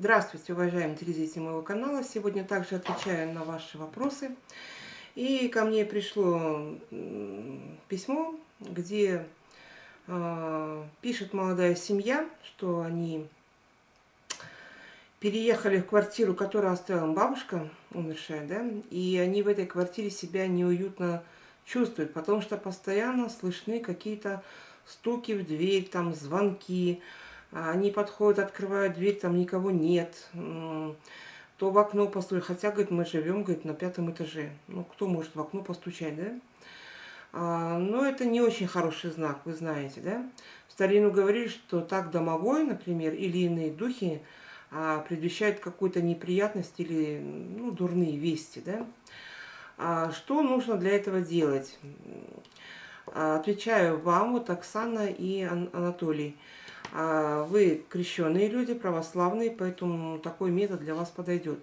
Здравствуйте, уважаемые телезрители моего канала. Сегодня также отвечаю на ваши вопросы. И ко мне пришло письмо, где пишет молодая семья, что они переехали в квартиру, которую оставила им бабушка, умершая, да, и они в этой квартире себя неуютно чувствуют, потому что постоянно слышны какие-то стуки в дверь, там звонки. Они подходят, открывают дверь, там никого нет. То в окно постучать. Хотя, говорит, мы живем, говорит, на 5-м этаже. Ну, кто может в окно постучать, да? Но это не очень хороший знак, вы знаете, да? В старину говорили, что так домовой, например, или иные духи предвещают какую-то неприятность или дурные вести, да? Что нужно для этого делать? Отвечаю вам, вот Оксана и Анатолий. Вы крещенные люди, православные, поэтому такой метод для вас подойдет.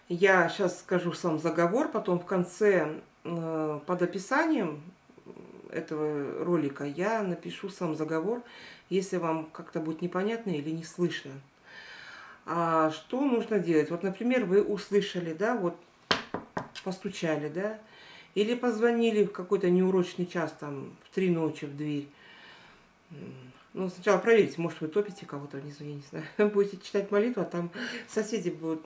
Я сейчас скажу сам заговор, потом в конце под описанием этого ролика я напишу сам заговор, если вам как-то будет непонятно или не слышно. Что нужно делать? Вот, например, вы услышали, да, вот постучали, да, или позвонили в какой-то неурочный час, там, в 3 ночи в дверь. Ну, сначала проверьте, может, вы топите кого-то внизу, я не знаю. Будете читать молитву, а там соседи будут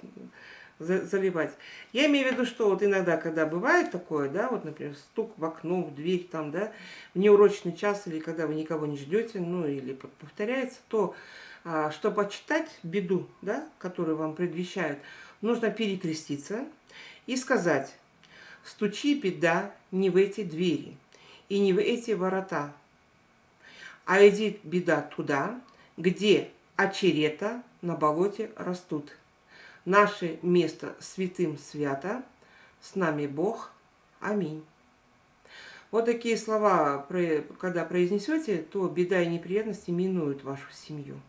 заливать. Я имею в виду, что вот иногда, когда бывает такое, да, вот, например, стук в окно, в дверь, там, да, в неурочный час, или когда вы никого не ждете, ну, или повторяется, то, чтобы отчитать беду, да, которую вам предвещают, нужно перекреститься и сказать: «Стучи, беда, не в эти двери и не в эти ворота, а иди, беда, туда, где очерета на болоте растут. Наше место святым свято, с нами Бог. Аминь». Вот такие слова, когда произнесете, то беда и неприятности минуют вашу семью.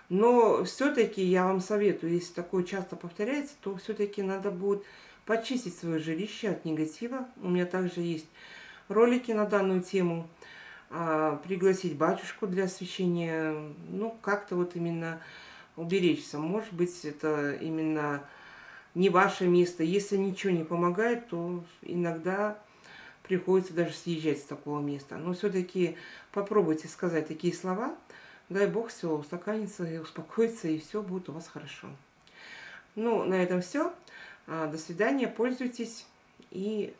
Но все-таки я вам советую, если такое часто повторяется, то все-таки надо будет почистить свое жилище от негатива. У меня также есть ролики на данную тему. Пригласить батюшку для освящения, ну, как-то вот именно уберечься. Может быть, это именно не ваше место. Если ничего не помогает, то иногда приходится даже съезжать с такого места. Но все-таки попробуйте сказать такие слова. Дай Бог, все устаканится и успокоится, и все будет у вас хорошо. Ну, на этом все. До свидания, пользуйтесь и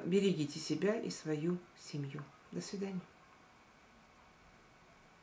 берегите себя и свою семью. До свидания.